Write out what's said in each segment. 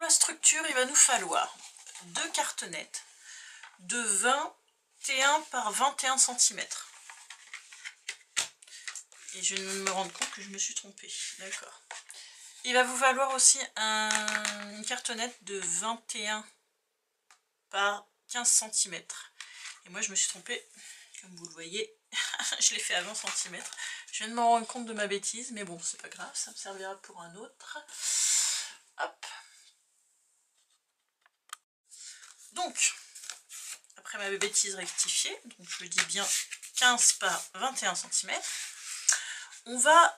la structure, il va nous falloir 2 cartonnettes de 21 par 21 cm. Et je viens de me rendre compte que je me suis trompée. D'accord. Il va vous falloir aussi une cartonnette de 21 par 15 cm. Et moi je me suis trompée, comme vous le voyez, je l'ai fait à 20 cm. Je viens de me rendre compte de ma bêtise, mais bon, c'est pas grave, ça me servira pour un autre. Hop. Donc, après ma bêtise rectifiée, donc je dis bien 15 par 21 cm, on va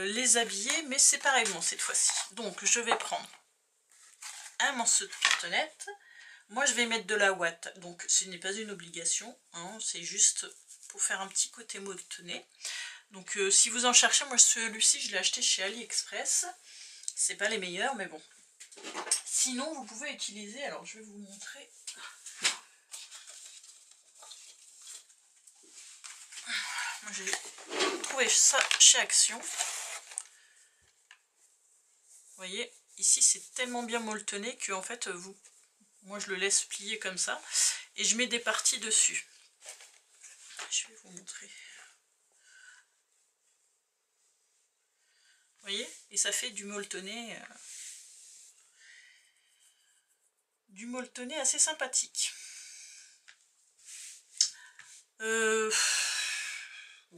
les habiller, mais séparément cette fois-ci. Donc, je vais prendre un morceau de cartonnette. Moi, je vais mettre de la ouate, donc ce n'est pas une obligation, hein, c'est juste pour faire un petit côté molletonné. Donc, si vous en cherchez, moi celui-ci, je l'ai acheté chez AliExpress. C'est pas les meilleurs, mais bon. Sinon, vous pouvez utiliser, alors je vais vous montrer. Moi, j'ai trouvé ça chez Action. Vous voyez, ici, c'est tellement bien molletonné que, en fait, moi, je le laisse plier comme ça. Et je mets des parties dessus. Je vais vous montrer. Vous voyez, et ça fait du molletonné assez sympathique.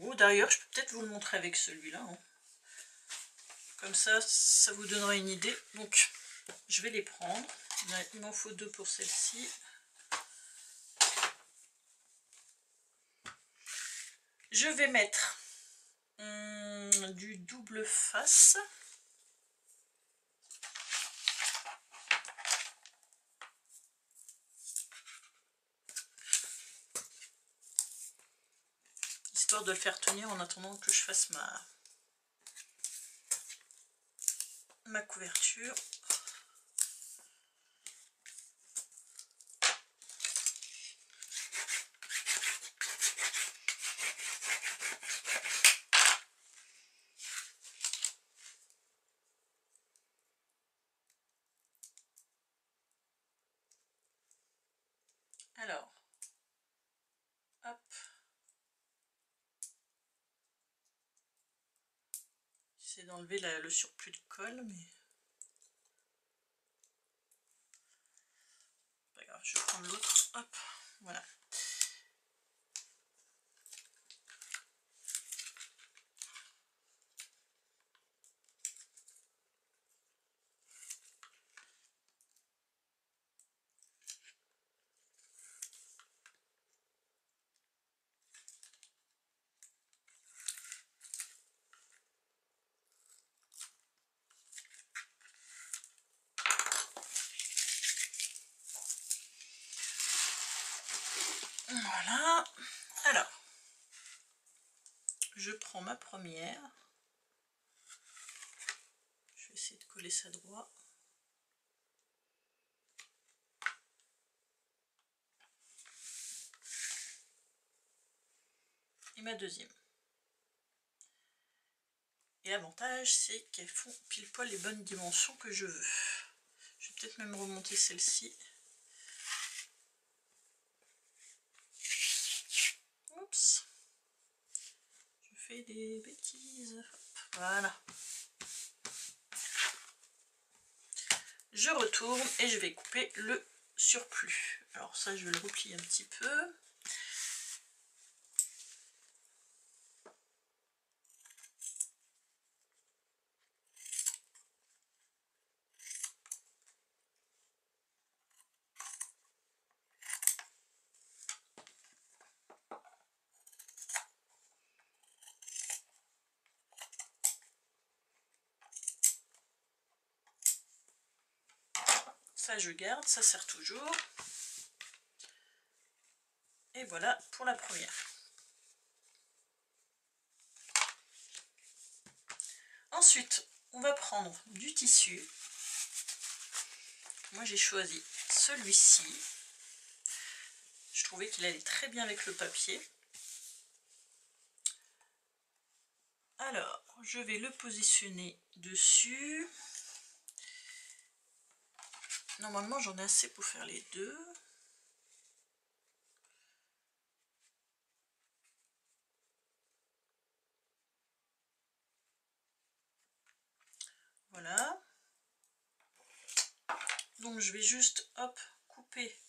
Oh, d'ailleurs, je peux peut-être vous le montrer avec celui-là. Hein. Comme ça, ça vous donnera une idée. Donc, je vais les prendre. Il m'en faut 2 pour celle-ci. Je vais mettre du double face. Histoire de le faire tenir en attendant que je fasse ma couverture. Alors, hop. J'essaie d'enlever le surplus de colle, mais pas grave, je vais prendre l'autre. Hop, voilà. Voilà. Alors, je prends ma première. Je vais essayer de coller ça droit. Et ma deuxième. Et l'avantage, c'est qu'elles font pile poil les bonnes dimensions que je veux. Je vais peut-être même remonter celle-ci. Oups. Je fais des bêtises. Hop, voilà. Je retourne et je vais couper le surplus. Alors ça, je vais le replier un petit peu. Ça, je garde, ça sert toujours. Et voilà pour la première. Ensuite, on va prendre du tissu. Moi, j'ai choisi celui-ci. Je trouvais qu'il allait très bien avec le papier. Alors, je vais le positionner dessus. Normalement j'en ai assez pour faire les deux. Voilà. Donc je vais juste, hop, couper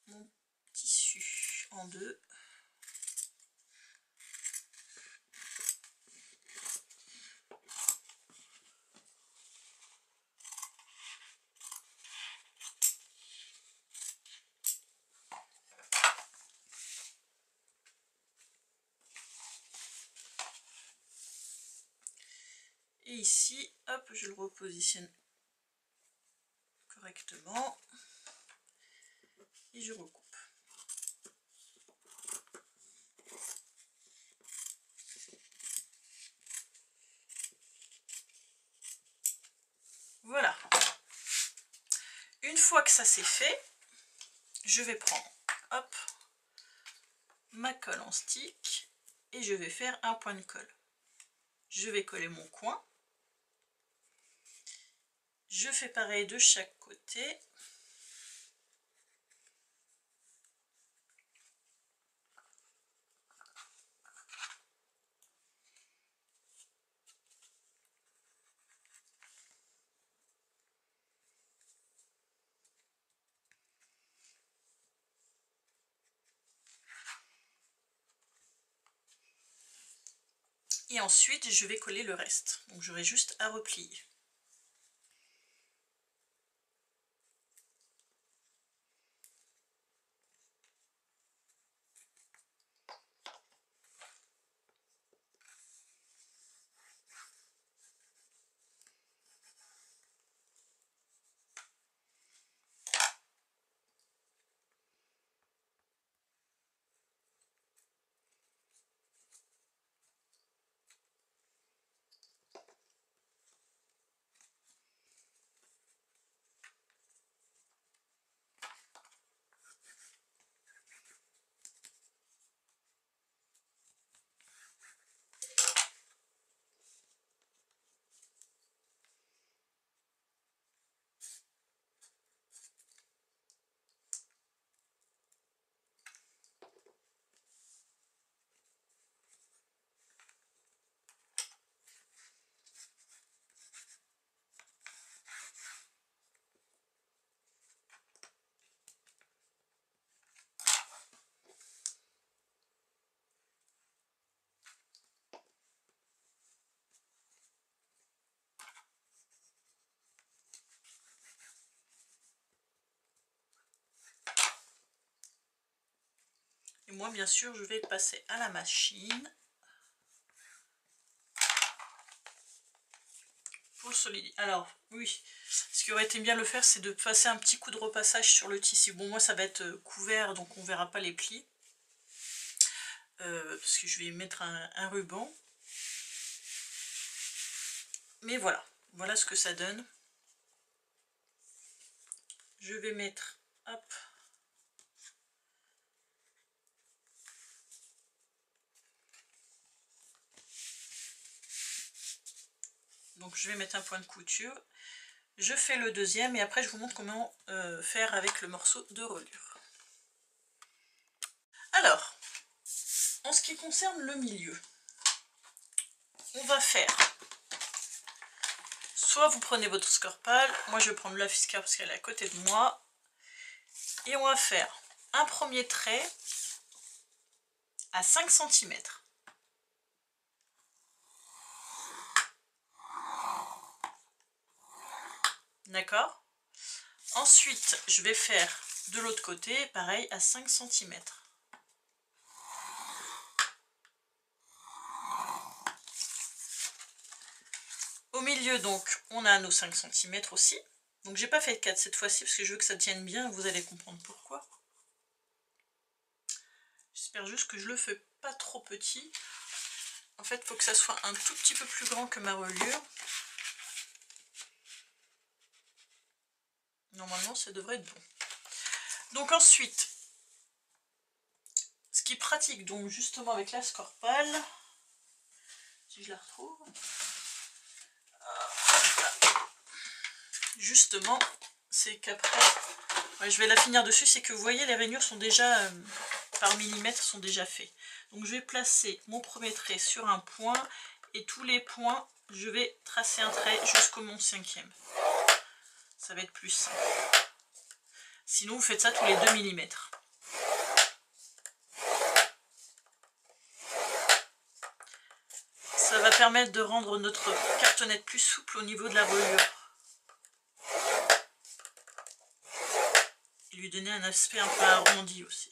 mon tissu en deux. Et ici, hop, je le repositionne correctement et je recoupe. Voilà. Une fois que ça c'est fait, je vais prendre, hop, ma colle en stick et je vais faire un point de colle. Je vais coller mon coin. Je fais pareil de chaque côté. Et ensuite, je vais coller le reste. Donc j'aurai juste à replier. Et moi, bien sûr, je vais passer à la machine pour le solidifier. Alors, oui, ce qui aurait été bien de le faire, c'est de passer un petit coup de repassage sur le tissu. Bon, moi, ça va être couvert, donc on ne verra pas les plis. Parce que je vais mettre un ruban. Mais voilà, voilà ce que ça donne. Je vais mettre, hop, donc je vais mettre un point de couture. Je fais le deuxième et après je vous montre comment faire avec le morceau de reliure. Alors, en ce qui concerne le milieu, on va faire, soit vous prenez votre scorpale, moi je vais prendre la Fiskars parce qu'elle est à côté de moi, et on va faire un premier trait à 5 cm. D'accord? Ensuite, je vais faire de l'autre côté, pareil, à 5 cm. Au milieu, donc, on a nos 5 cm aussi. Donc, j'ai pas fait de 4 cette fois-ci parce que je veux que ça tienne bien, vous allez comprendre pourquoi. J'espère juste que je le fais pas trop petit. En fait, il faut que ça soit un tout petit peu plus grand que ma reliure. Normalement, ça devrait être bon. Donc ensuite, ce qui est pratique, donc justement avec la scorpale, si je la retrouve. Justement, c'est qu'après, ouais, je vais la finir dessus, c'est que vous voyez, les rainures sont déjà, par millimètre, sont déjà faits. Donc je vais placer mon premier trait sur un point, et tous les points, je vais tracer un trait jusqu'au mon 5e. Ça va être plus simple. Sinon, vous faites ça tous les 2 mm. Ça va permettre de rendre notre cartonnette plus souple au niveau de la reliure. Et lui donner un aspect un peu arrondi aussi.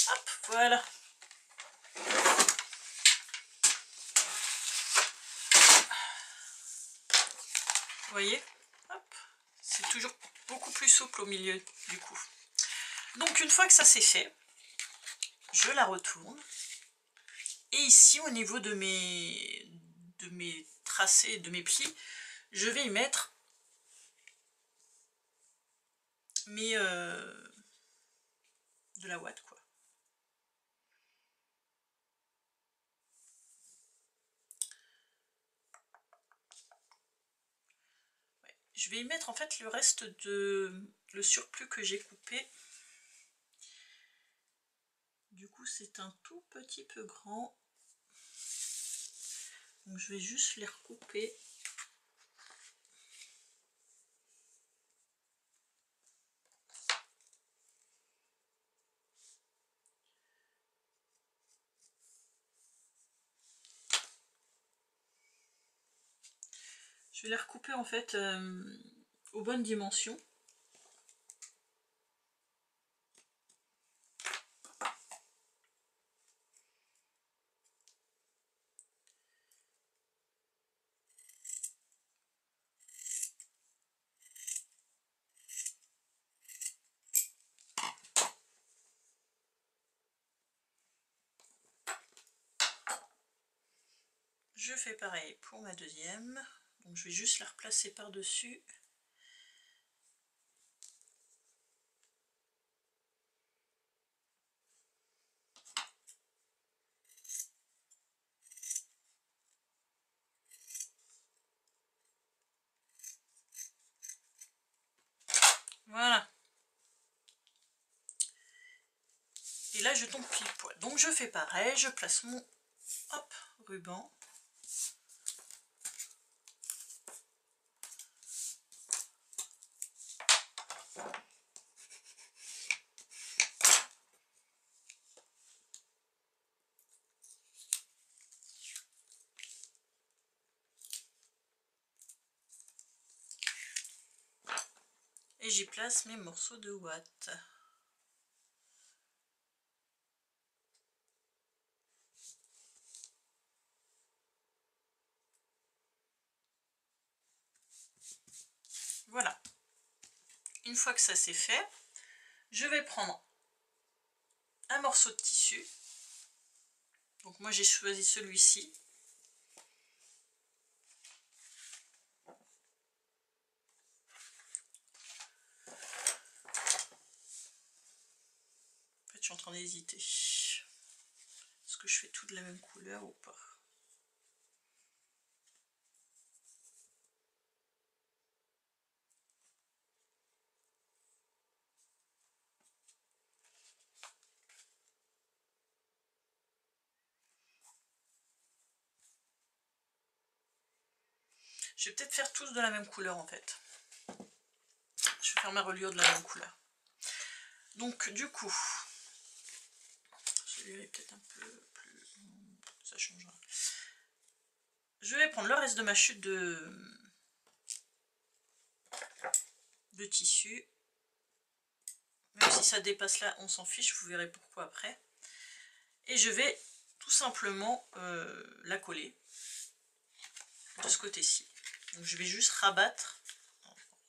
Hop, voilà. Vous voyez, c'est toujours beaucoup plus souple au milieu du coup. Donc une fois que ça c'est fait, je la retourne. Et ici au niveau de mes tracés, de mes plis, je vais y mettre mes de la ouate quoi. Ouais. Je vais y mettre en fait le reste de le surplus que j'ai coupé. Du coup c'est un tout petit peu grand. Donc je vais juste les recouper. Je vais les recouper en fait aux bonnes dimensions. Je fais pareil pour ma deuxième. Donc je vais juste la replacer par-dessus. Voilà. Et là je tombe pile poil. Donc je fais pareil, je place mon ruban. Et j'y place mes morceaux de ouate. Voilà. Une fois que ça c'est fait, je vais prendre un morceau de tissu. Donc moi j'ai choisi celui-ci. En fait je suis en train d'hésiter. Est-ce que je fais tout de la même couleur ou pas? Je vais peut-être faire tous de la même couleur en fait. Je vais faire ma reliure de la même couleur. Donc du coup, celui-là est peut-être un peu plus... ça changera. Je vais prendre le reste de ma chute de tissu. Même si ça dépasse là, on s'en fiche, vous verrez pourquoi après. Et je vais tout simplement la coller de ce côté-ci. Donc je vais juste rabattre.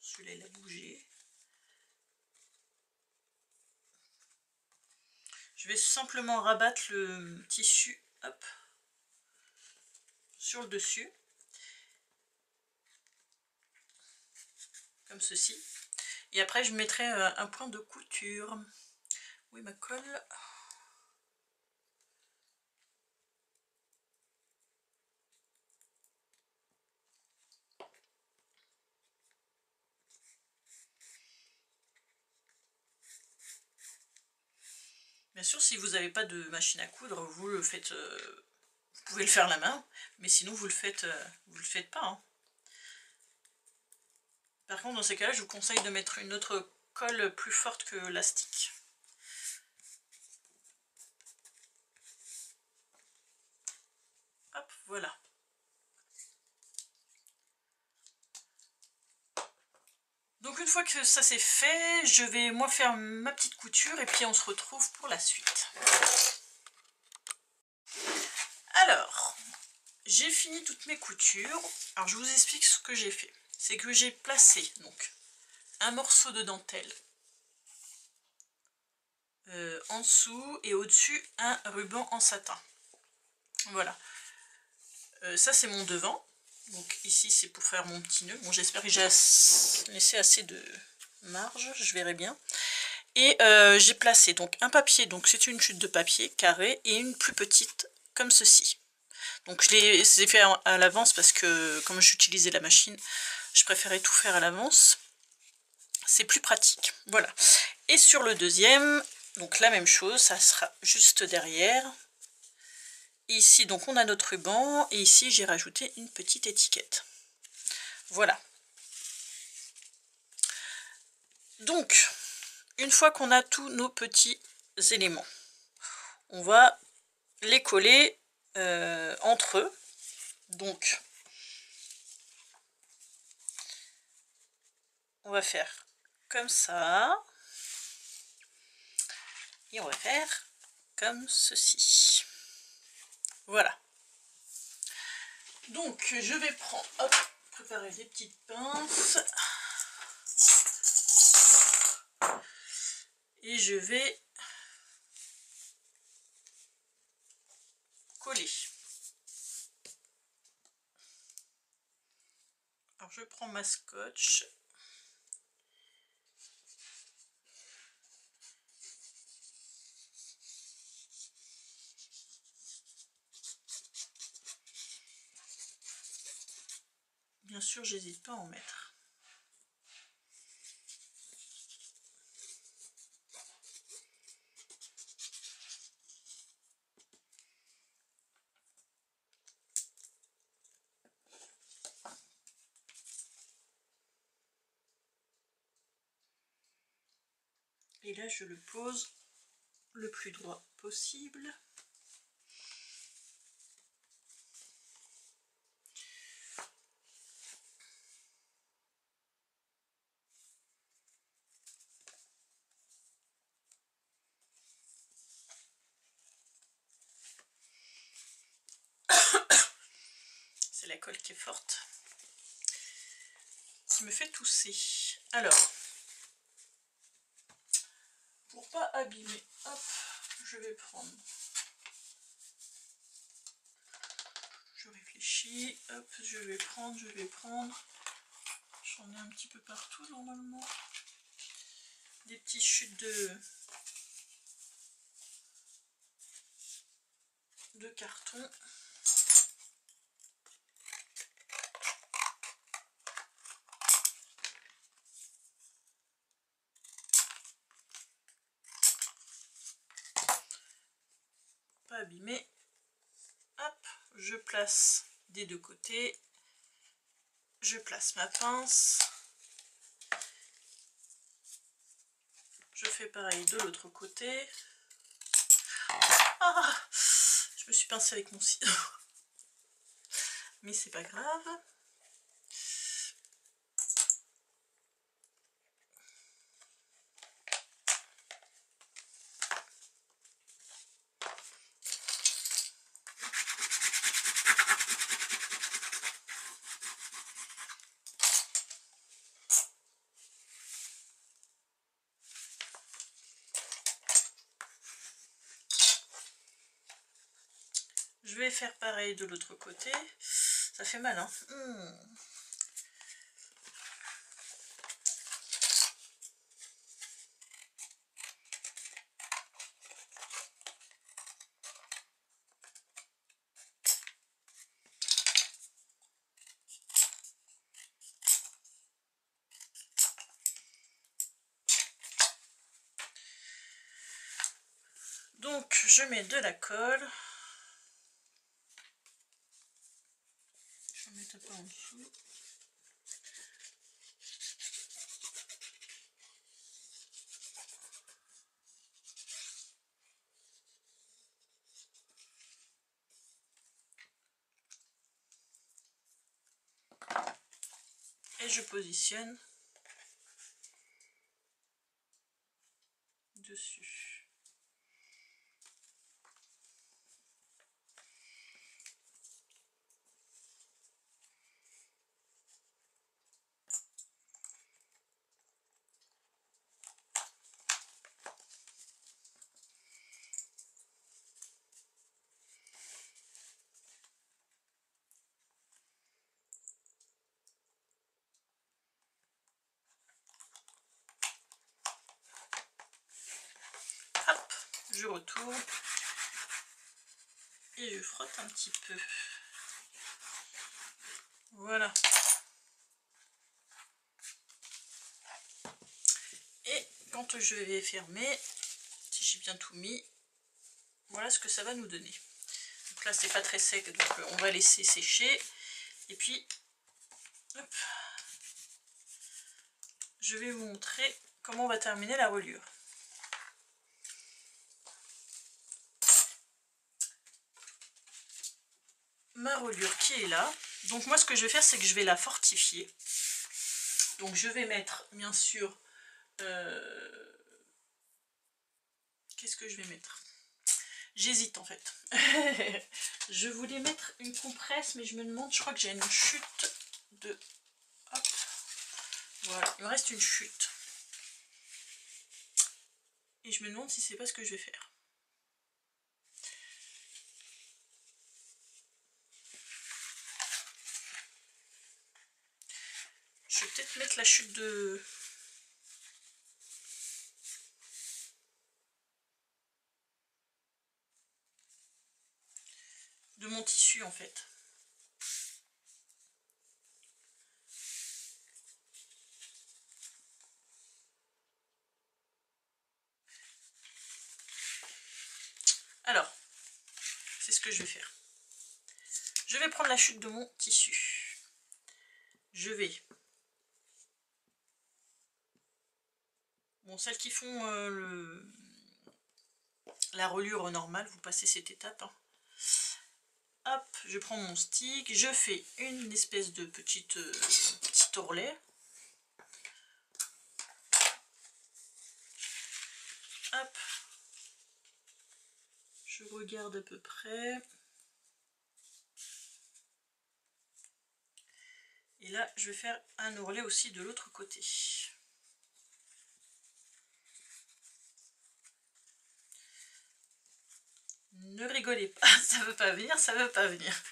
Celui-là il a bougé. Je vais simplement rabattre le tissu sur le dessus. Comme ceci. Et après je mettrai un point de couture Où est ma colle? Bien sûr, si vous n'avez pas de machine à coudre, vous le faites, vous pouvez le faire à la main, mais sinon vous le faites pas. Hein. Par contre, dans ces cas-là, je vous conseille de mettre une autre colle plus forte que l'astique. Hop, voilà. Donc une fois que ça c'est fait, je vais moi faire ma petite couture et puis on se retrouve pour la suite. Alors, j'ai fini toutes mes coutures. Alors je vous explique ce que j'ai fait. C'est que j'ai placé donc un morceau de dentelle en dessous et au-dessus un ruban en satin. Voilà. Ça c'est mon devant. Donc ici c'est pour faire mon petit nœud. Bon, j'espère que j'ai laissé assez de marge, je verrai bien. Et j'ai placé donc un papier, donc c'est une chute de papier carré et une plus petite comme ceci. Donc je les ai fait à l'avance parce que comme j'utilisais la machine, je préférais tout faire à l'avance. C'est plus pratique. Voilà. Et sur le deuxième, donc la même chose, ça sera juste derrière. Ici donc on a notre ruban et ici j'ai rajouté une petite étiquette. Voilà. Donc une fois qu'on a tous nos petits éléments, on va les coller entre eux. Donc on va faire comme ça et on va faire comme ceci. Voilà. Donc je vais prendre, hop, préparer des petites pinces et je vais coller. Alors je prends ma scotch. Bien sûr, j'hésite pas à en mettre. Et là, je le pose le plus droit possible. C'est la colle qui est forte, qui me fait tousser. Alors, pour pas abîmer, hop, je vais prendre. Je réfléchis, hop, je vais prendre. J'en ai un petit peu partout normalement. Des petites chutes de carton. Pas abîmer. Hop, je place des deux côtés. Je place ma pince. Je fais pareil de l'autre côté. Ah, je me suis pincée avec mon ciseau. Mais c'est pas grave. Je vais faire pareil de l'autre côté. Ça fait mal, hein. Donc je mets de la colle. Je vais mettre un peu en dessous. Et je positionne dessus. Hop, je retourne et je frotte un petit peu. Voilà. Et quand je vais fermer, si j'ai bien tout mis, voilà ce que ça va nous donner. Donc là c'est pas très sec, donc on va laisser sécher. Et puis, hop, je vais vous montrer comment on va terminer la reliure. Ma reliure qui est là. Donc moi ce que je vais faire, c'est que je vais la fortifier. Donc je vais mettre bien sûr... qu'est-ce que je vais mettre? J'hésite en fait. Je voulais mettre une compresse, mais je me demande, je crois que j'ai une chute de... Hop. Voilà, il me reste une chute. Et je me demande si c'est pas ce que je vais faire. Je vais peut-être mettre la chute de mon tissu en fait. Alors, c'est ce que je vais faire. Je vais prendre la chute de mon tissu. Je vais... Bon, celles qui font la reliure normale, vous passez cette étape. Hein. Hop, je prends mon stick, je fais une espèce de petit ourlet. Hop, je regarde à peu près. Et là, je vais faire un ourlet aussi de l'autre côté. Ne rigolez pas, ça veut pas venir, ça veut pas venir.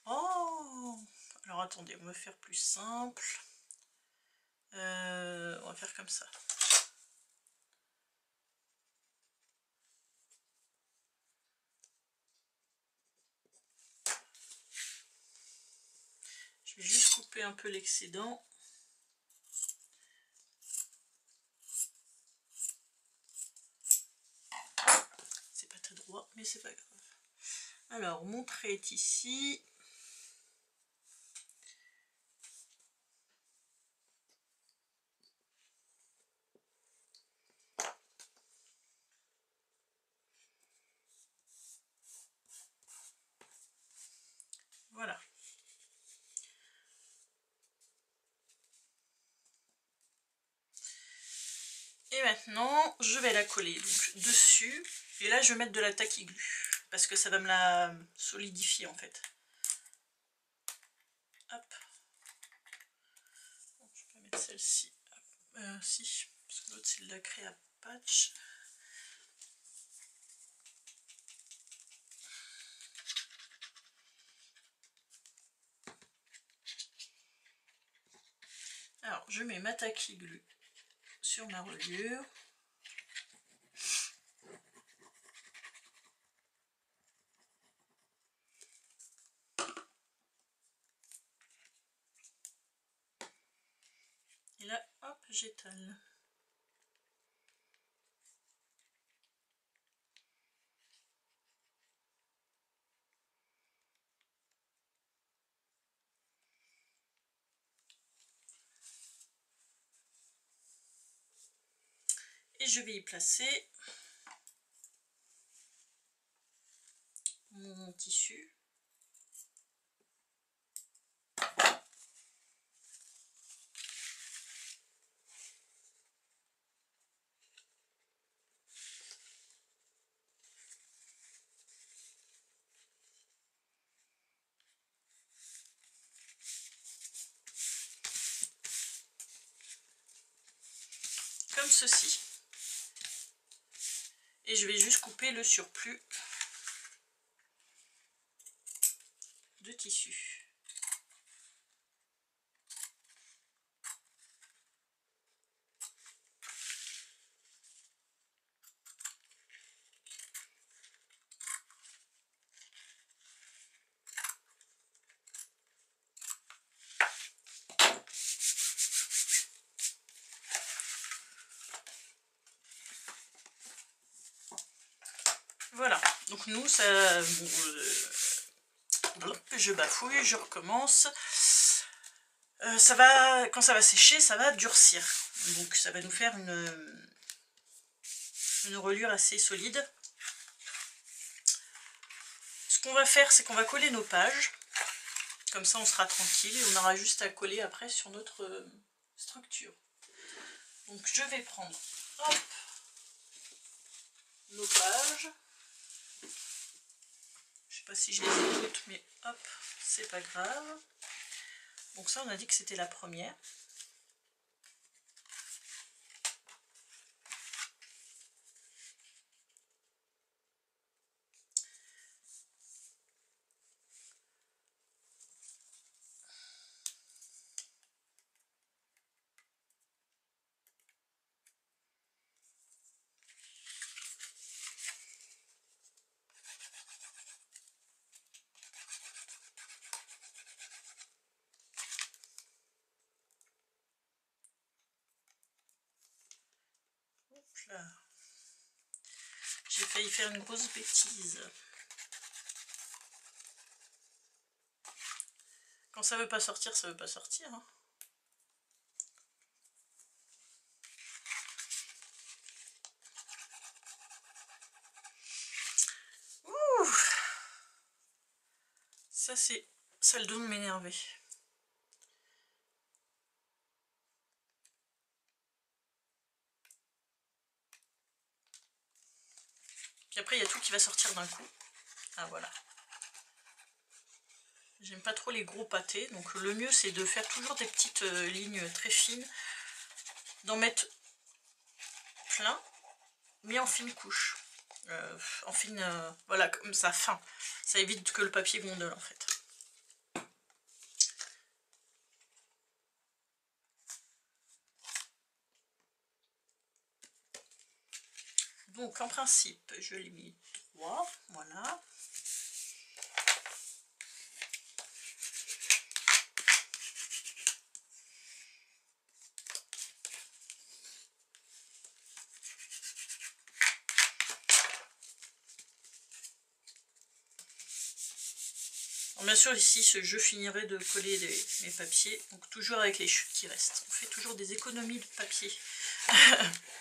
Oh! Alors attendez, on va faire plus simple. On va faire comme ça. Je vais juste couper un peu l'excédent. C'est pas très droit, mais c'est pas grave. Alors, mon trait est ici. Voilà. Et maintenant, je vais la coller donc, dessus. Et là, je vais mettre de la taquiglue. Parce que ça va me la solidifier en fait. Hop. Bon, je peux mettre celle-ci. Si, parce que l'autre c'est de la créa patch. Alors, je mets ma taquiglue sur ma reliure. végétale. Et je vais y placer mon tissu. Comme ceci. Et je vais juste couper le surplus de tissu. Voilà, donc nous, ça, je bafouille, je recommence. Ça va, quand ça va sécher, ça va durcir. Donc ça va nous faire une reliure assez solide. Ce qu'on va faire, c'est qu'on va coller nos pages. Comme ça, on sera tranquille et on aura juste à coller après sur notre structure. Donc je vais prendre, hop, nos pages. Je sais pas si je les ai toutes, mais hop, c'est pas grave. Donc ça, on a dit que c'était la première. J'ai failli faire une grosse bêtise. Quand ça veut pas sortir, ça veut pas sortir. Hein. Ouh, ça le donne m'énerver. Puis après, il y a tout qui va sortir d'un coup. Ah voilà. J'aime pas trop les gros pâtés, donc le mieux c'est de faire toujours des petites lignes très fines, d'en mettre plein, mais en fine couche. En fine, voilà, comme ça, fin. Ça évite que le papier gondole en fait. Donc en principe, je l'ai mis 3, voilà. Alors, bien sûr ici je finirai de coller mes papiers, donc toujours avec les chutes qui restent. On fait toujours des économies de papier.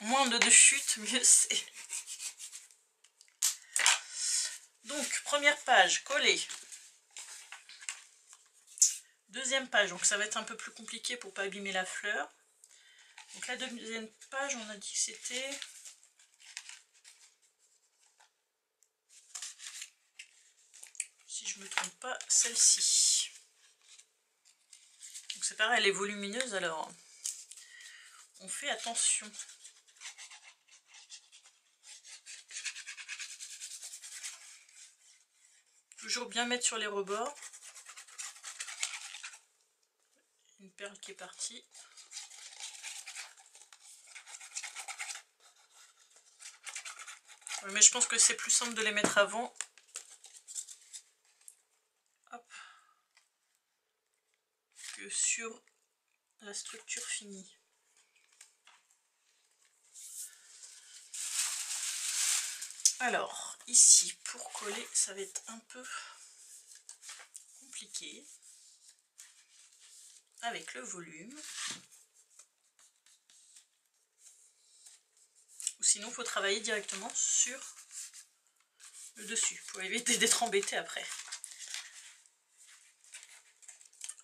Moins de chutes, mieux c'est. Donc première page collée. Deuxième page, donc ça va être un peu plus compliqué pour pas abîmer la fleur. Donc la deuxième page, on a dit que c'était... Si je me trompe pas, celle-ci. Donc c'est pareil, elle est volumineuse, alors on fait attention. Toujours bien mettre sur les rebords. Une perle qui est partie. Mais je pense que c'est plus simple de les mettre avant. Hop. Que sur la structure finie. Alors, ici, pour coller, ça va être un peu compliqué avec le volume. Ou sinon, il faut travailler directement sur le dessus pour éviter d'être embêté après.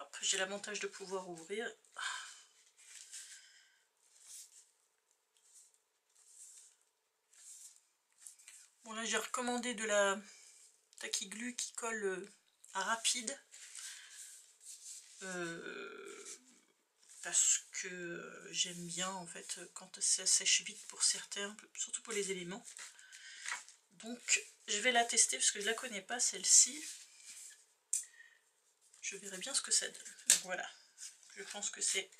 Hop, j'ai l'avantage de pouvoir ouvrir. Bon, là, j'ai recommandé de la Tacky Glue qui colle à rapide. Parce que j'aime bien en fait quand ça sèche vite pour certains, surtout pour les éléments. Donc je vais la tester parce que je la connais pas celle-ci. Je verrai bien ce que ça donne. Donc voilà, je pense que c'est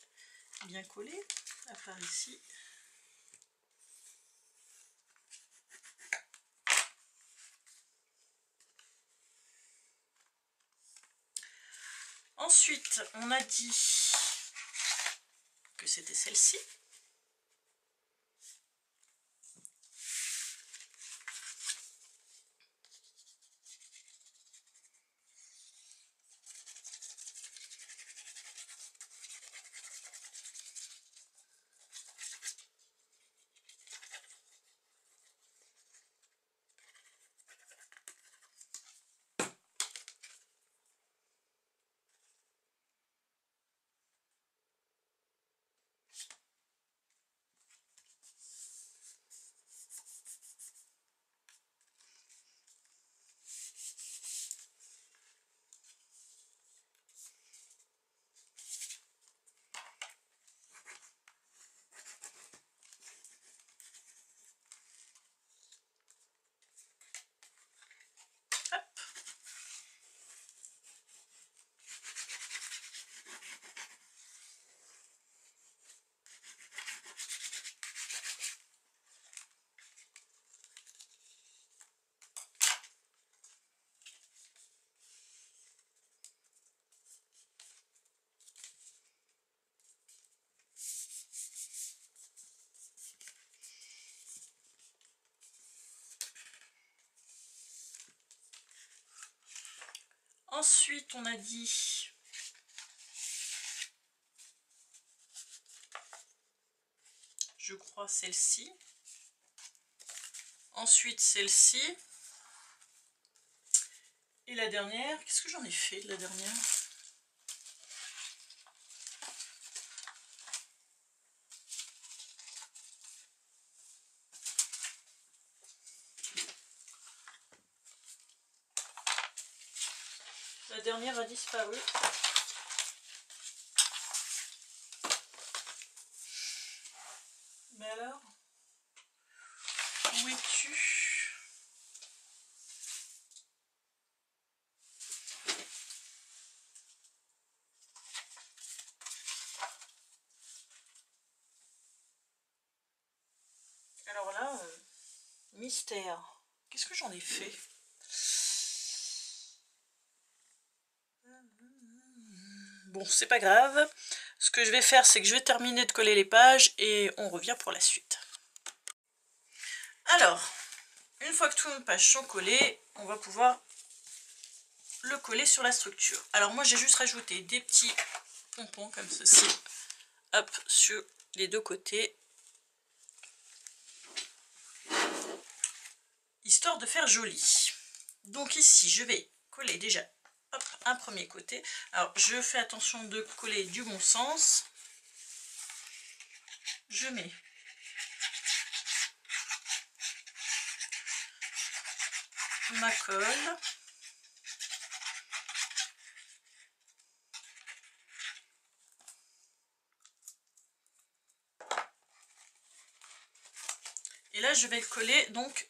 bien collé, à part ici. Ensuite, on a dit que c'était celle-ci. Hop. Ensuite, on a dit je crois celle-ci. Ensuite celle-ci. Et la dernière, qu'est-ce que j'en ai fait de la dernière? La dernière a disparu. Mais alors, où es-tu? Alors là, mystère. Qu'est-ce que j'en ai fait? Bon, c'est pas grave. Ce que je vais faire, c'est que je vais terminer de coller les pages et on revient pour la suite. Alors, une fois que toutes nos pages sont collées, on va pouvoir le coller sur la structure. Alors moi, j'ai juste rajouté des petits pompons comme ceci, hop, sur les deux côtés, histoire de faire joli. Donc ici, je vais coller déjà hop, un premier côté. Alors, je fais attention de coller du bon sens. Je mets ma colle. Et là, je vais le coller donc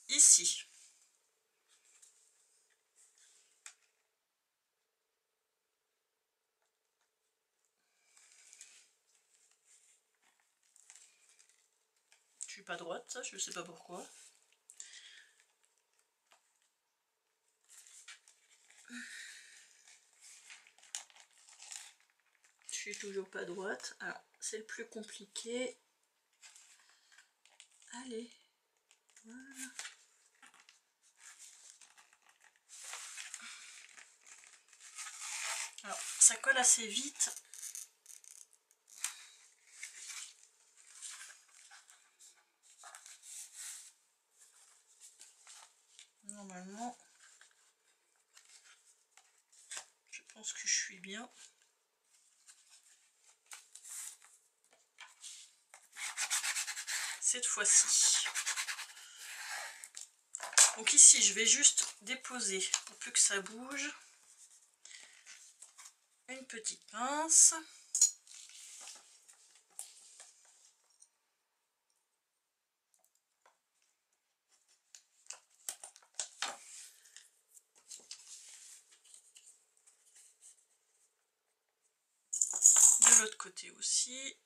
ici. Je suis pas droite, ça, je sais pas pourquoi. Je suis toujours pas droite. Alors, c'est le plus compliqué. Allez, Voilà. Alors, ça colle assez vite. Normalement, je pense que je suis bien. Cette fois-ci. Donc ici, je vais juste déposer, pour plus que ça bouge, une petite pince. De l'autre côté aussi.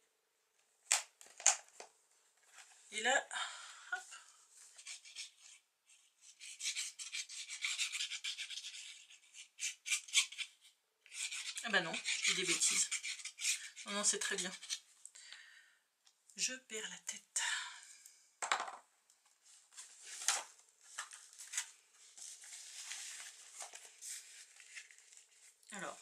Et là, hop. Ah bah non, je dis des bêtises. Non, non, c'est très bien. Je perds la tête. Alors.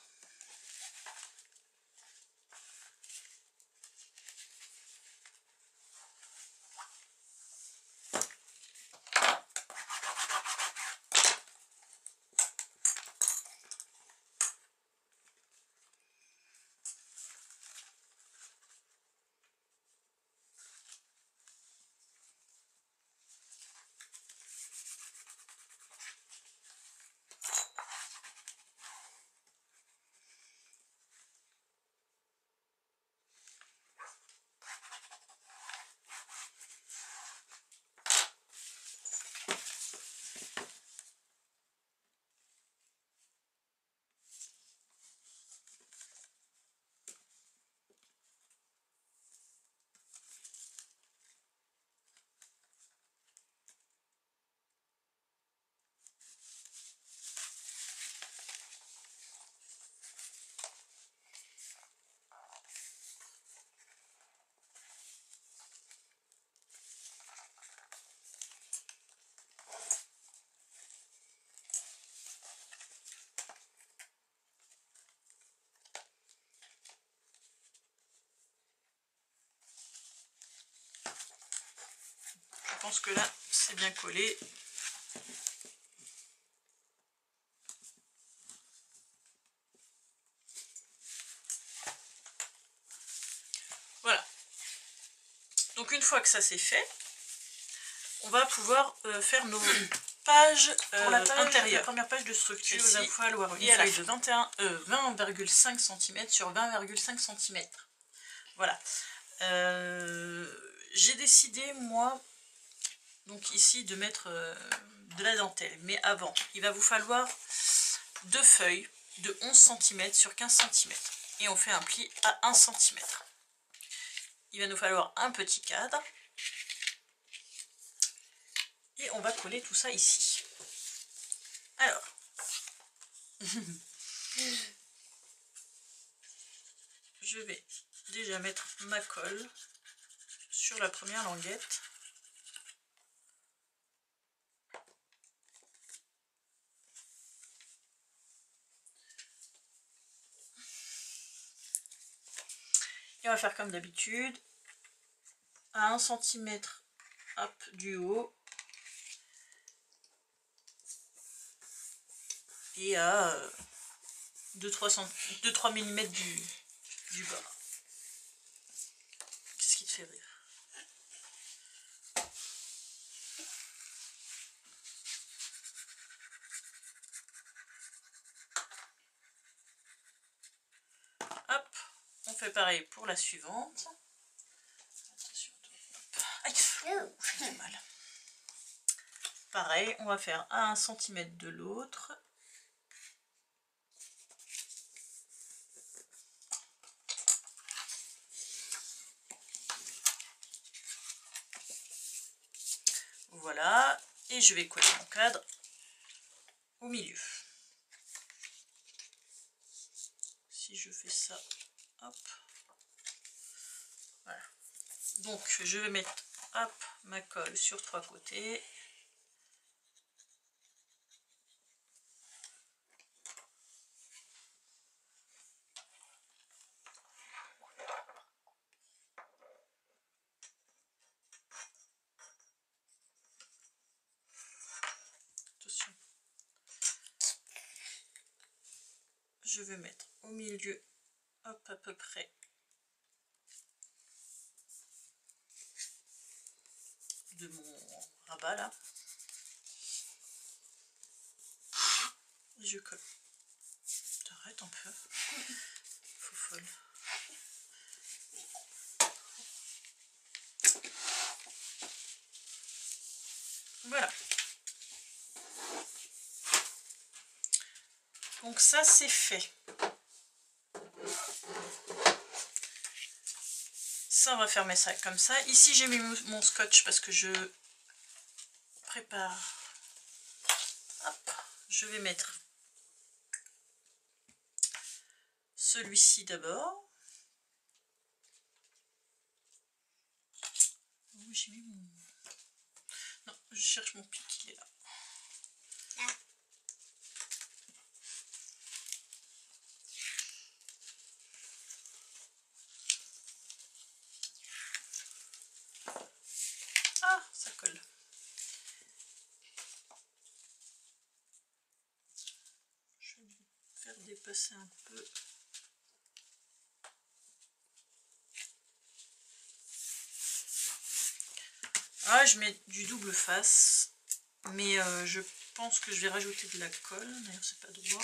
Je pense que là, c'est bien collé. Voilà. Donc une fois que ça c'est fait, on va pouvoir faire nos pages pour la page, intérieure. La première page de structure, il va falloir une feuille de 20,5 cm sur 20,5 cm. Voilà. J'ai décidé, moi, donc ici, de mettre de la dentelle. Mais avant, il va vous falloir 2 feuilles de 11 cm sur 15 cm. Et on fait un pli à 1 cm. Il va nous falloir un petit cadre. Et on va coller tout ça ici. Alors. Je vais déjà mettre ma colle sur la première languette. Et on va faire comme d'habitude, à 1 cm du haut et à 2-3 mm du bas. Qu'est-ce qui te fait rire? Hop, on fait pareil pour la suivante. Attention, aïe, j'ai du mal. Pareil, on va faire à 1 cm de l'autre. Voilà, et je vais coller mon cadre au milieu. Si je fais ça, hop, voilà. Donc je vais mettre hop, ma colle sur 3 côtés. Attention. Je vais mettre au milieu, hop, à peu près de mon rabat là. Et je colle. T'arrêtes un peu. Faux folle. Voilà. Donc ça c'est fait. Ça on va fermer ça comme ça. Ici j'ai mis mon scotch parce que je prépare. Hop, je vais mettre celui-ci d'abord. Où j'ai mis mon... Non, je cherche mon pic, il est là. Ah, ça colle. Je vais faire dépasser un peu. Ah, je mets du double face, mais je pense que je vais rajouter de la colle. D'ailleurs, c'est pas droit.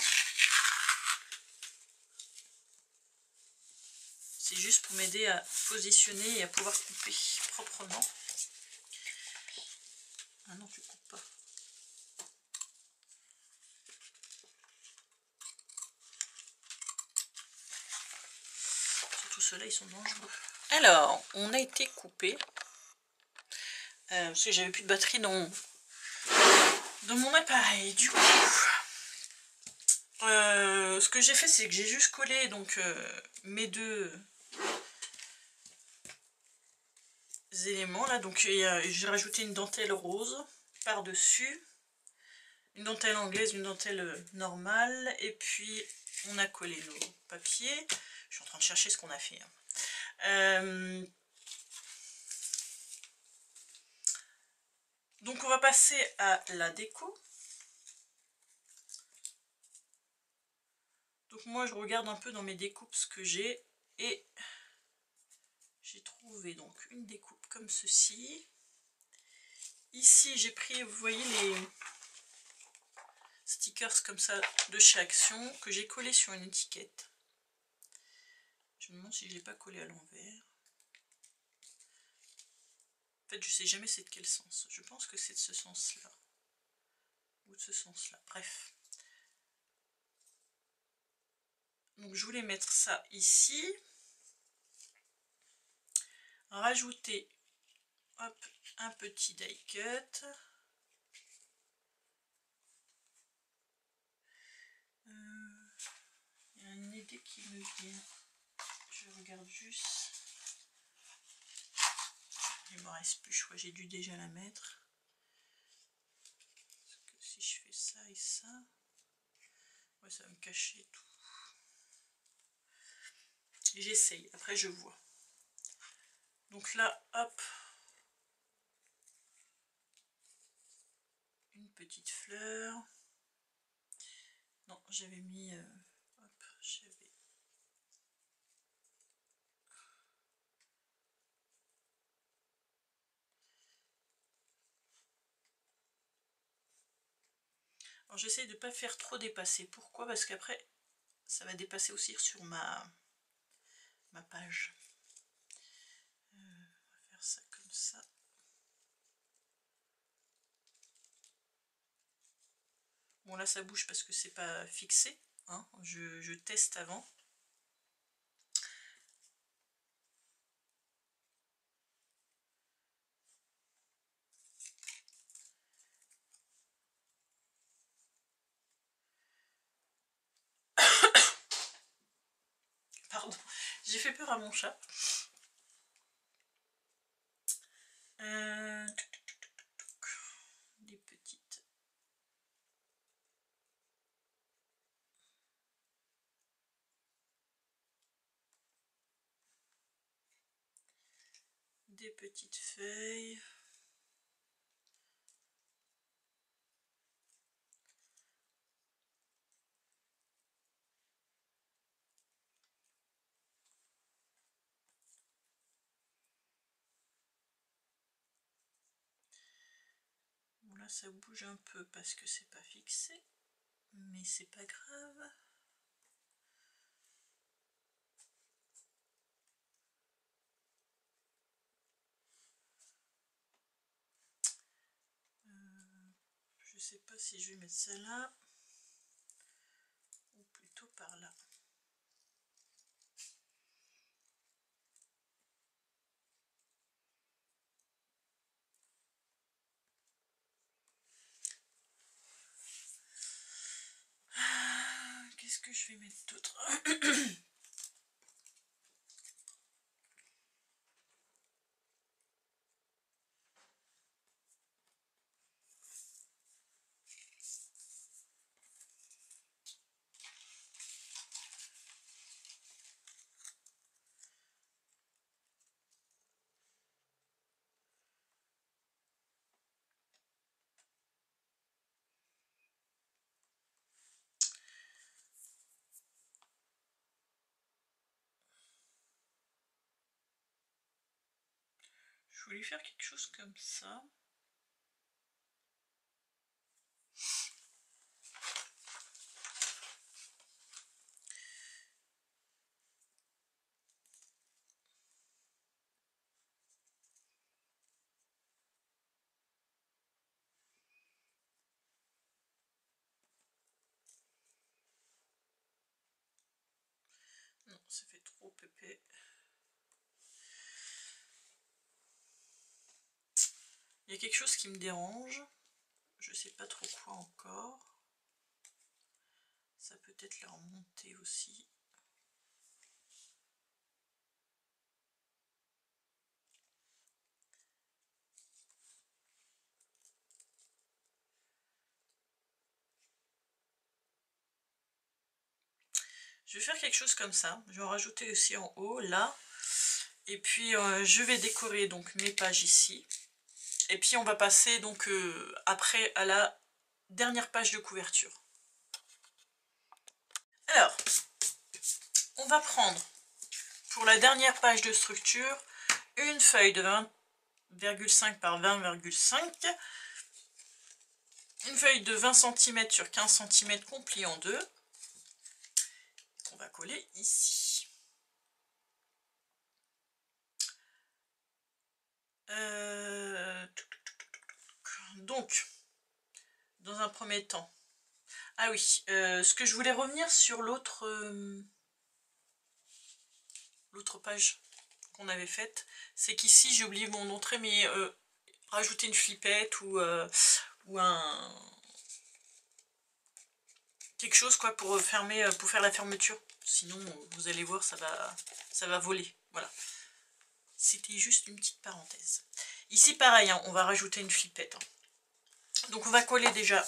C'est juste pour m'aider à positionner et à pouvoir couper proprement. Ah non, tu coupes pas. Surtout ceux-là, ils sont dangereux. Alors, on a été coupé. Parce que j'avais plus de batterie dans mon appareil. Du coup, ce que j'ai fait, c'est que j'ai juste collé donc mes deux éléments là. Donc j'ai rajouté une dentelle rose par-dessus, une dentelle anglaise, une dentelle normale, et puis on a collé nos papiers. Je suis en train de chercher ce qu'on a fait. Donc on va passer à la déco. Donc moi je regarde un peu dans mes découpes ce que j'ai, et j'ai trouvé donc une découpe comme ceci. Ici j'ai pris, vous voyez les stickers comme ça de chez Action que j'ai collé sur une étiquette. Je me demande si je ne l'ai pas collé à l'envers. En fait je sais jamais c'est de quel sens. Je pense que c'est de ce sens là. Ou de ce sens là. Bref. Donc je voulais mettre ça ici. Rajouter hop, un petit die cut. Il y a une idée qui me vient. Je regarde juste. Il me reste plus, je crois que j'ai dû déjà la mettre. Parce que si je fais ça et ça, ouais, ça va me cacher tout. J'essaye, après je vois. Donc là, hop, une petite fleur. Non, j'avais mis, hop, j'avais... Alors j'essaye de ne pas faire trop dépasser. Pourquoi? Parce qu'après, ça va dépasser aussi sur ma page. On va faire ça comme ça. Bon là ça bouge parce que c'est pas fixé, hein. Je teste avant. Pardon, j'ai fait peur à mon chat. Des petites. Des petites feuilles. Bon, là ça bouge un peu parce que c'est pas fixé, mais c'est pas grave. Je sais pas si je vais mettre celle-là ou plutôt par là. Qu'est-ce que je vais mettre d'autre? Je voulais faire quelque chose comme ça. Non, ça fait trop épais. Il y a quelque chose qui me dérange. Je sais pas trop quoi encore. Ça peut être la remontée aussi. Je vais faire quelque chose comme ça. Je vais en rajouter aussi en haut, là. Et puis je vais décorer donc mes pages ici. Et puis on va passer donc après à la dernière page de couverture. Alors, on va prendre pour la dernière page de structure une feuille de 20,5 par 20,5, une feuille de 20 cm sur 15 cm qu'on plie en deux, qu'on va coller ici. Donc, dans un premier temps, ah oui, ce que je voulais revenir sur l'autre page qu'on avait faite, c'est qu'ici j'ai oublié mon entrée, mais rajouter une flippette ou quelque chose quoi pour fermer, pour faire la fermeture. Sinon, vous allez voir, ça va voler. Voilà. C'était juste une petite parenthèse. Ici, pareil, hein, on va rajouter une flippette. Hein. Donc, on va coller déjà.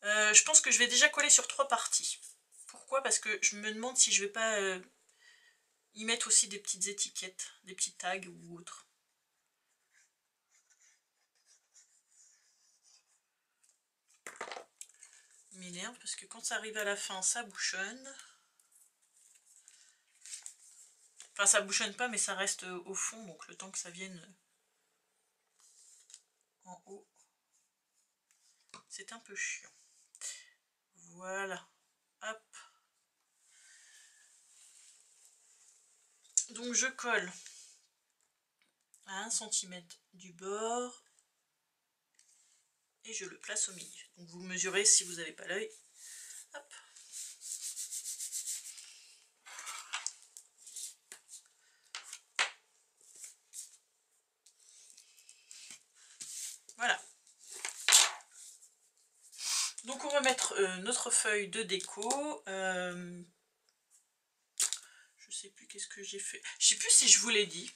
Je pense que je vais déjà coller sur 3 parties. Pourquoi? Parce que je me demande si je vais pas y mettre aussi des petites étiquettes, des petits tags ou autres. M'énerve parce que quand ça arrive à la fin, ça bouchonne. Enfin, ça bouchonne pas, mais ça reste au fond, donc le temps que ça vienne en haut, c'est un peu chiant. Voilà. Hop. Donc je colle à 1 cm du bord et je le place au milieu. Donc vous mesurez si vous n'avez pas l'œil. Hop. Voilà. Donc on va mettre notre feuille de déco. Je sais plus qu'est-ce que j'ai fait. Je sais plus si je vous l'ai dit.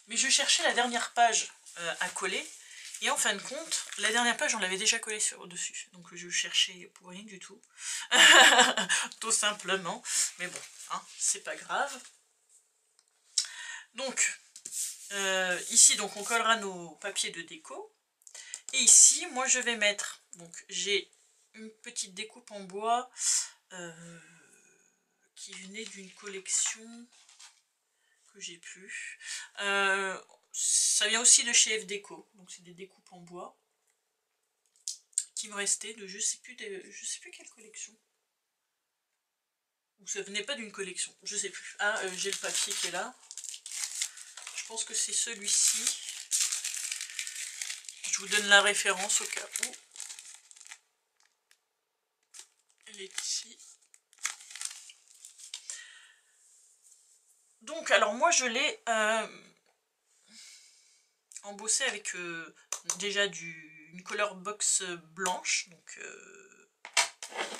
Mais je cherchais la dernière page à coller. Et en fin de compte, la dernière page, on l'avait déjà collée dessus. Donc je cherchais pour rien du tout. Tout simplement. Mais bon, hein, c'est pas grave. Donc, ici, donc, on collera nos papiers de déco. Et ici, moi, je vais mettre... Donc, j'ai une petite découpe en bois qui venait d'une collection que j'ai plus. Ça vient aussi de chez F Déco. Donc, c'est des découpes en bois qui me restaient de je sais plus quelle collection. Ou ça venait pas d'une collection, je sais plus. Ah, j'ai le papier qui est là. Je pense que c'est celui-ci. Je vous donne la référence au cas où. Elle est ici. Donc, alors moi je l'ai embossé avec déjà une color box blanche. Donc,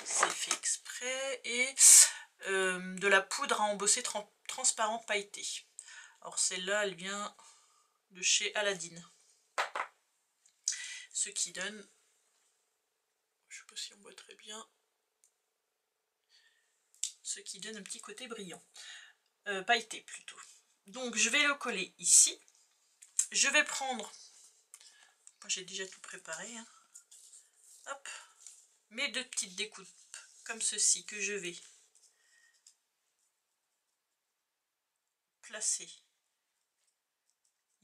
c'est fait exprès. Et de la poudre à embosser transparent pailleté. Alors celle-là, elle vient de chez Aladdin. Ce qui donne, je sais pas si on voit très bien, ce qui donne un petit côté brillant. Pailleté plutôt. Donc je vais le coller ici. Je vais prendre, moi j'ai déjà tout préparé, hein. Hop, mes deux petites découpes comme ceci que je vais placer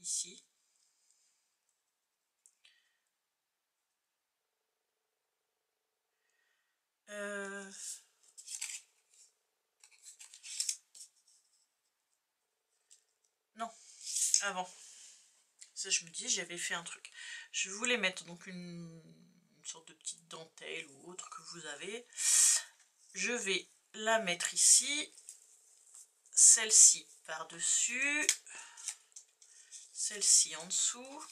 ici. Non, avant. Ça, je me dis, j'avais fait un truc. Je voulais mettre donc une sorte de petite dentelle ou autre que vous avez. Je vais la mettre ici. Celle-ci par-dessus. Celle-ci en dessous.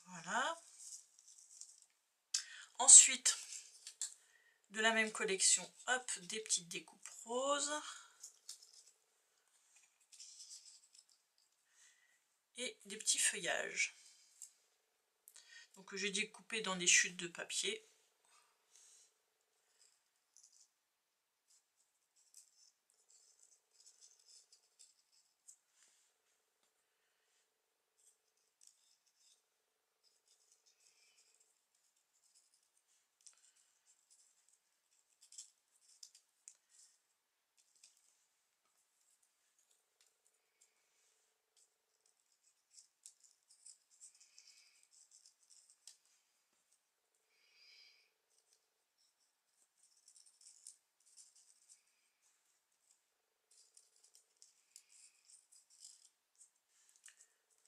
Voilà. Ensuite, de la même collection, hop, des petites découpes roses. Et des petits feuillages. Donc j'ai découpé dans des chutes de papier.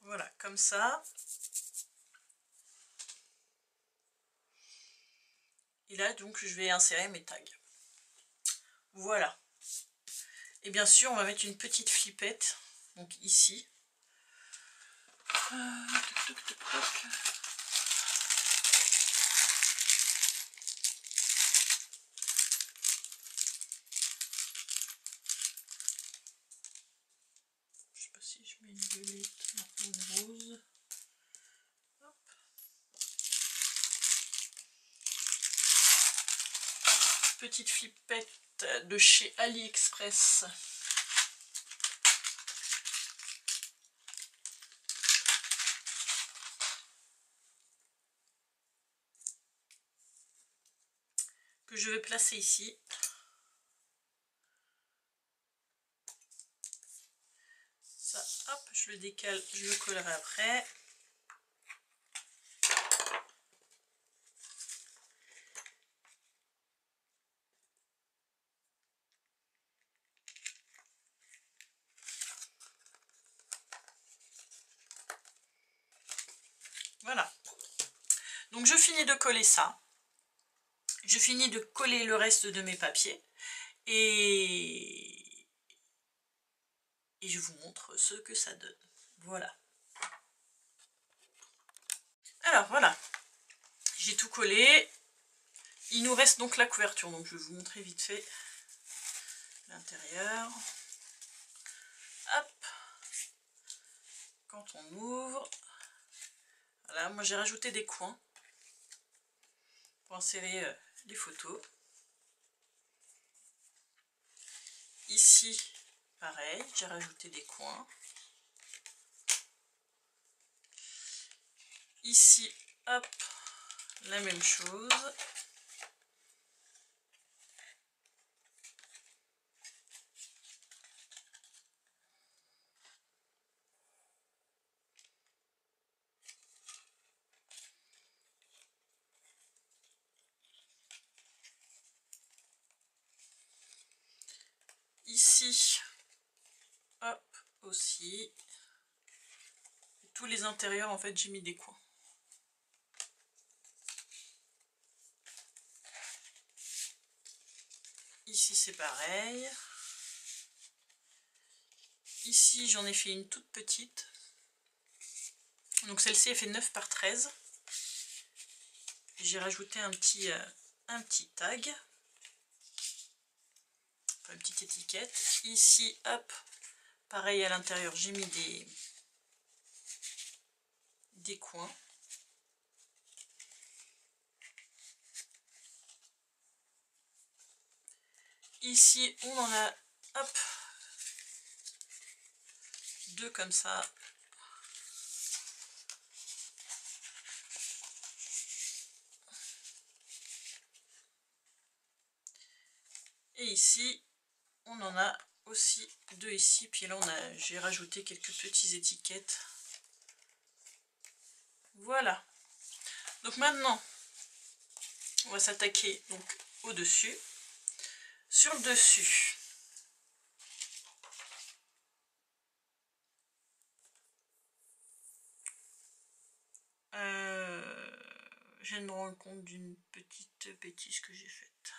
Voilà, comme ça. Et là, donc, je vais insérer mes tags. Voilà. Et bien sûr, on va mettre une petite flippette, donc ici. Toc, toc, toc. Je sais pas si je mets une violette ou une rose. Hop. Petite flippette de chez AliExpress. Que je vais placer ici. Ça, hop, je le décale, je le collerai après. Voilà. Donc je finis de coller ça. Je finis de coller le reste de mes papiers. Et je vous montre ce que ça donne. Voilà. Alors voilà. J'ai tout collé. Il nous reste donc la couverture, donc je vais vous montrer vite fait l'intérieur. Hop, quand on ouvre, voilà, moi j'ai rajouté des coins pour insérer les photos. Ici, pareil, j'ai rajouté des coins. Ici, hop, la même chose. Ici, hop, aussi. Tous les intérieurs, en fait, j'ai mis des coins. Ici, c'est pareil. Ici, j'en ai fait une toute petite. Donc celle-ci, elle fait 9 par 13. J'ai rajouté un petit tag. Enfin, une petite étiquette. Ici, hop, pareil à l'intérieur, j'ai mis des coins. Ici, on en a, hop, deux comme ça. Et ici, on en a aussi deux ici. Puis là, j'ai rajouté quelques petites étiquettes. Voilà. Donc maintenant, on va s'attaquer donc au-dessus. Sur le dessus, je viens de me rendre compte d'une petite bêtise que j'ai faite.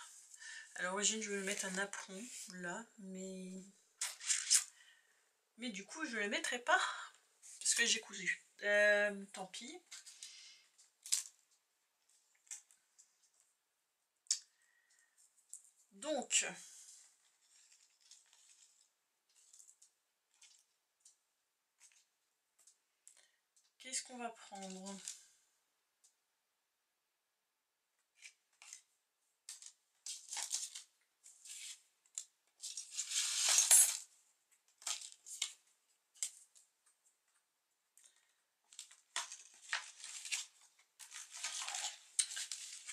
À l'origine, je voulais mettre un apron là, mais du coup, je ne le mettrai pas parce que j'ai cousu. Tant pis. Donc, qu'est-ce qu'on va prendre?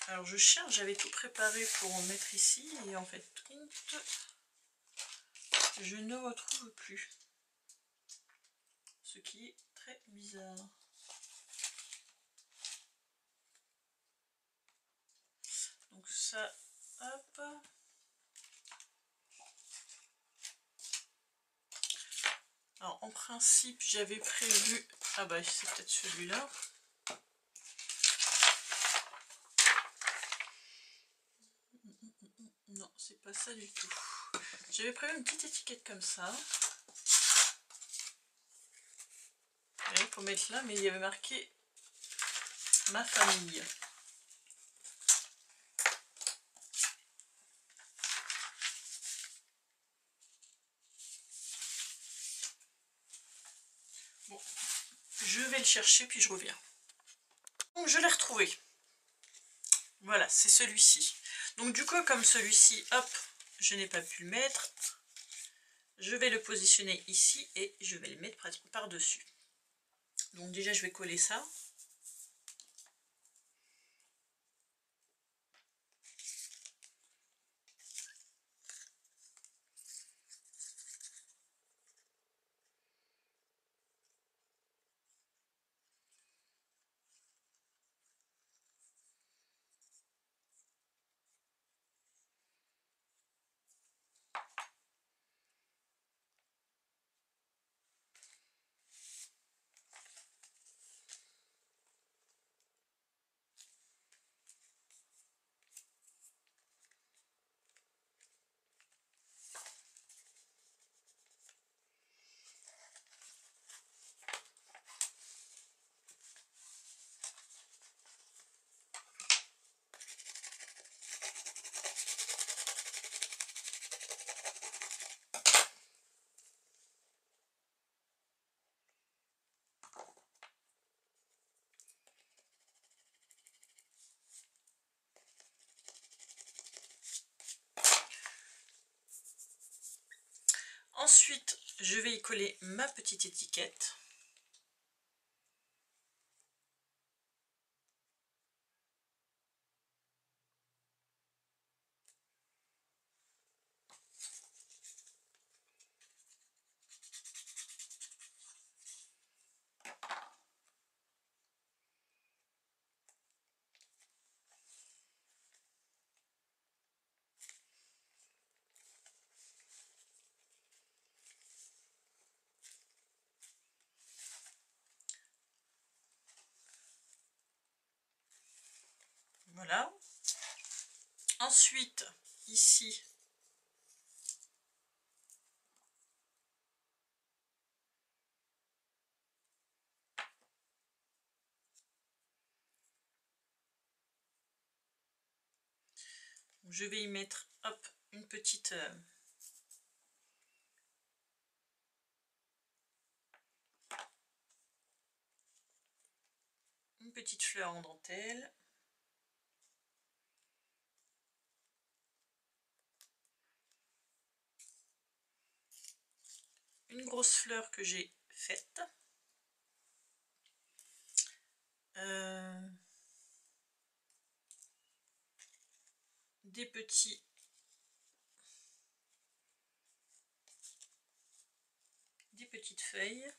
Alors je cherche, j'avais tout préparé pour en mettre ici et en fait je ne retrouve plus. Ce qui est très bizarre. Donc ça, hop. Alors en principe j'avais prévu... Ah bah c'est peut-être celui-là. Non, c'est pas ça du tout. J'avais prévu une petite étiquette comme ça. Pour mettre là, mais il y avait marqué ma famille. Bon, je vais le chercher puis je reviens. Donc je l'ai retrouvé. Voilà, c'est celui-ci. Donc du coup, comme celui-ci, hop, je n'ai pas pu le mettre. Je vais le positionner ici et je vais le mettre par-dessus. Donc déjà, je vais coller ça. Ensuite, je vais y coller ma petite étiquette. Voilà. Ensuite, ici, je vais y mettre, hop, une petite fleur en dentelle. Une grosse fleur que j'ai faite. Des petites feuilles.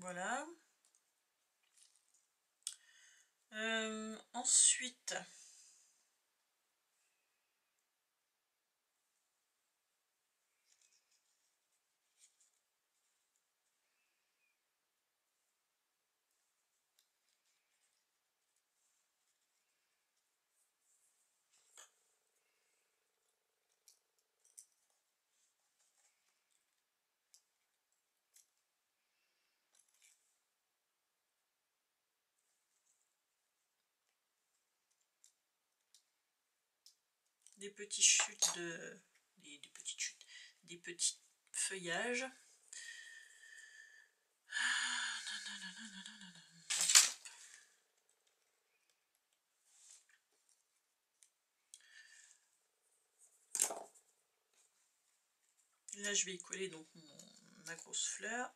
Voilà. Ensuite, des petits chutes des petits feuillages. Là, je vais y coller donc ma grosse fleur.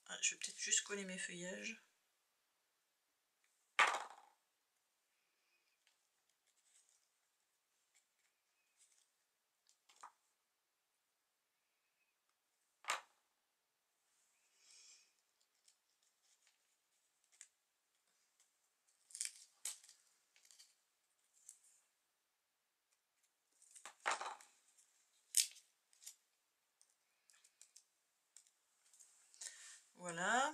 Ah, je vais peut-être juste coller mes feuillages. Voilà.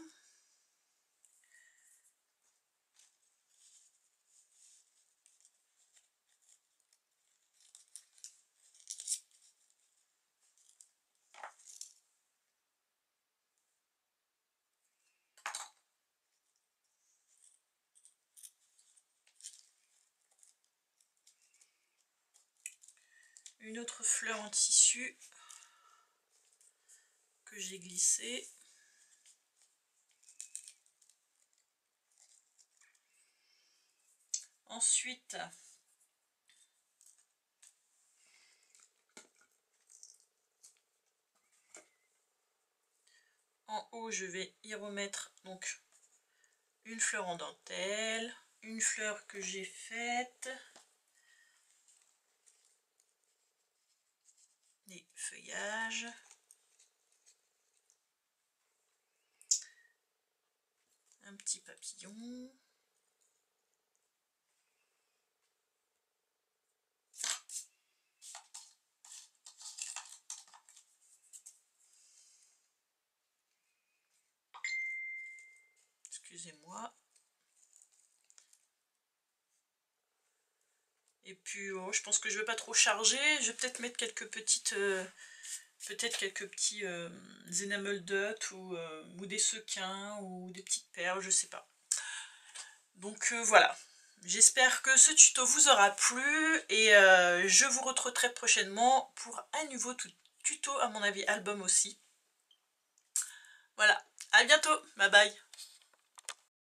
Une autre fleur en tissu que j'ai glissée. Ensuite, en haut, je vais y remettre donc une fleur en dentelle, une fleur que j'ai faite, des feuillages, un petit papillon, excusez-moi, Et puis je pense que je vais pas trop charger. Je vais peut-être mettre quelques petites... peut-être quelques petits enamel dots ou des sequins ou des petites perles, je sais pas. Donc voilà. J'espère que ce tuto vous aura plu et je vous retrouve très prochainement pour un nouveau tuto, à mon avis album aussi. Voilà, à bientôt, bye bye.